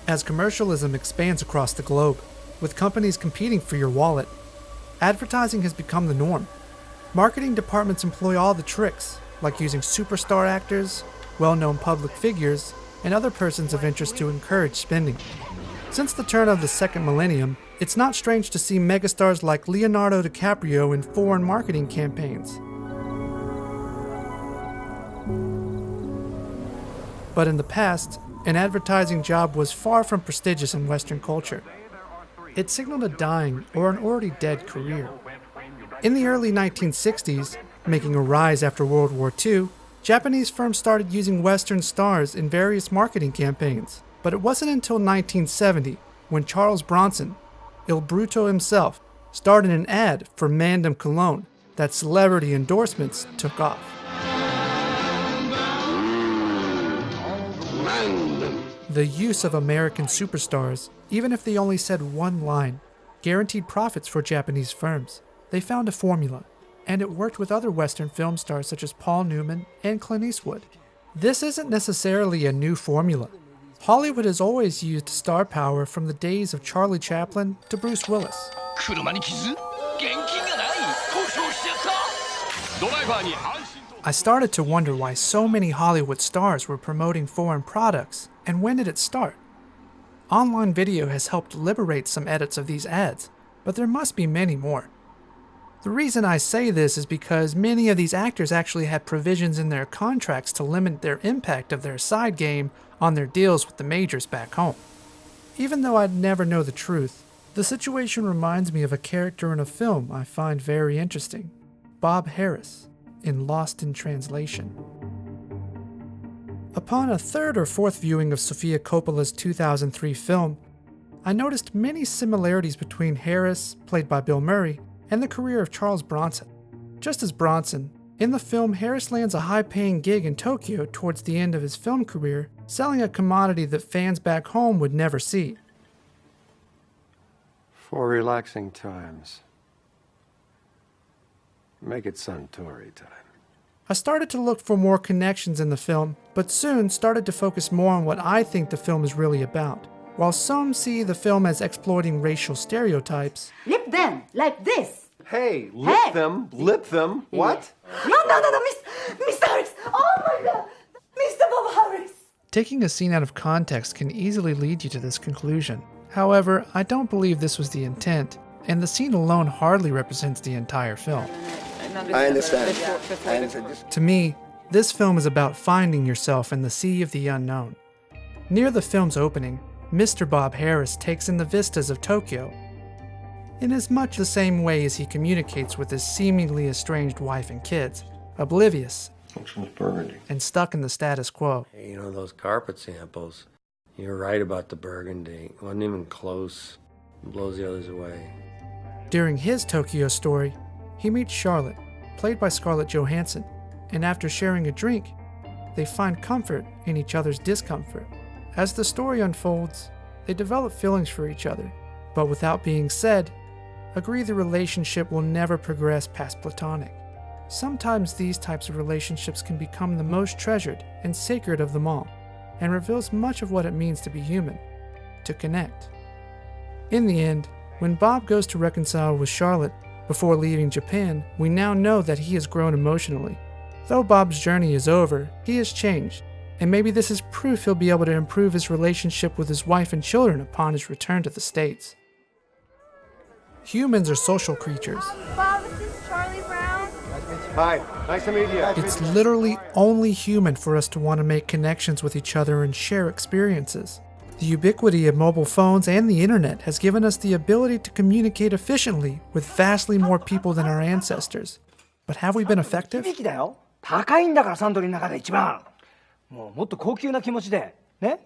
As commercialism expands across the globe, with companies competing for your wallet, advertising has become the norm. Marketing departments employ all the tricks, like using superstar actors, well-known public figures, and other persons of interest to encourage spending. Since the turn of the second millennium, it's not strange to see megastars like Leonardo DiCaprio in foreign marketing campaigns. But in the past, an advertising job was far from prestigious in Western culture. It signaled a dying or an already dead career. In the early 1960s, making a rise after World War II, Japanese firms started using Western stars in various marketing campaigns. But it wasn't until 1970 when Charles Bronson, Il Bruto himself, starred in an ad for Mandem cologne that celebrity endorsements took off. The use of American superstars, even if they only said one line, guaranteed profits for Japanese firms. They found a formula, and it worked with other Western film stars such as Paul Newman and Clint Eastwood. This isn't necessarily a new formula. Hollywood has always used star power from the days of Charlie Chaplin to Bruce Willis. I started to wonder why so many Hollywood stars were promoting foreign products, and when did it start? Online video has helped liberate some edits of these ads, but there must be many more. The reason I say this is because many of these actors actually had provisions in their contracts to limit their impact of their side game on their deals with the majors back home. Even though I'd never know the truth, the situation reminds me of a character in a film I find very interesting, Bob Harris, in Lost in Translation. Upon a third or fourth viewing of Sofia Coppola's 2003 film, I noticed many similarities between Harris, played by Bill Murray, and the career of Charles Bronson. Just as Bronson, in the film Harris lands a high-paying gig in Tokyo towards the end of his film career, selling a commodity that fans back home would never see. For relaxing times, make it Suntory time. I started to look for more connections in the film, but soon started to focus more on what I think the film is really about. While some see the film as exploiting racial stereotypes, lip them like this. Hey, lip them, what? No, Mr. Harris. Oh my God, Mr. Bob Harris. Taking a scene out of context can easily lead you to this conclusion. However, I don't believe this was the intent, and the scene alone hardly represents the entire film. I understand. To me, this film is about finding yourself in the sea of the unknown. Near the film's opening, Mr. Bob Harris takes in the vistas of Tokyo, in as much the same way as he communicates with his seemingly estranged wife and kids, oblivious and stuck in the status quo. Hey, you know those carpet samples? You're right about the burgundy. It wasn't even close. It blows the others away. During his Tokyo story, he meets Charlotte, played by Scarlett Johansson, and after sharing a drink, they find comfort in each other's discomfort. As the story unfolds, they develop feelings for each other, but without being said, agree the relationship will never progress past platonic. Sometimes these types of relationships can become the most treasured and sacred of them all, and reveals much of what it means to be human, to connect. In the end, when Bob goes to reconcile with Charlotte before leaving Japan, we now know that he has grown emotionally. Though Bob's journey is over, he has changed, and maybe this is proof he'll be able to improve his relationship with his wife and children upon his return to the States. Humans are social creatures. Bob, this is Charlie Brown. Hi, nice to meet you. It's literally only human for us to want to make connections with each other and share experiences. The ubiquity of mobile phones and the internet has given us the ability to communicate efficiently with vastly more people than our ancestors. But have we been effective? 高いんだからサントリーの中で一番。もっと高級な気持ちで、ね？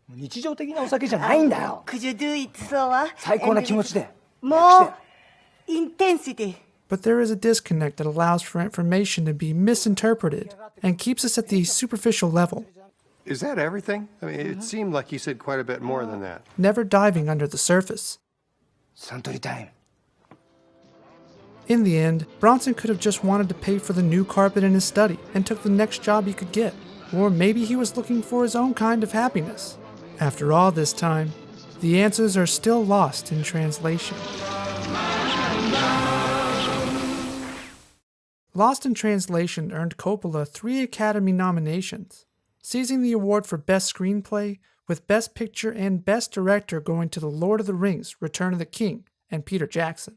日常的なお酒じゃないんだよ。Could you do it slower? 最高な気持ちで。More intensity. But there is a disconnect that allows for information to be misinterpreted and keeps us at the superficial level. Is that everything? I mean, it seemed like he said quite a bit more than that. Never diving under the surface. サントリータイム。 In the end, Bronson could have just wanted to pay for the new carpet in his study and took the next job he could get. Or maybe he was looking for his own kind of happiness. After all this time, the answers are still lost in translation. Lost in Translation earned Coppola 3 Academy nominations, seizing the award for Best Screenplay, with Best Picture and Best Director going to The Lord of the Rings: Return of the King and Peter Jackson.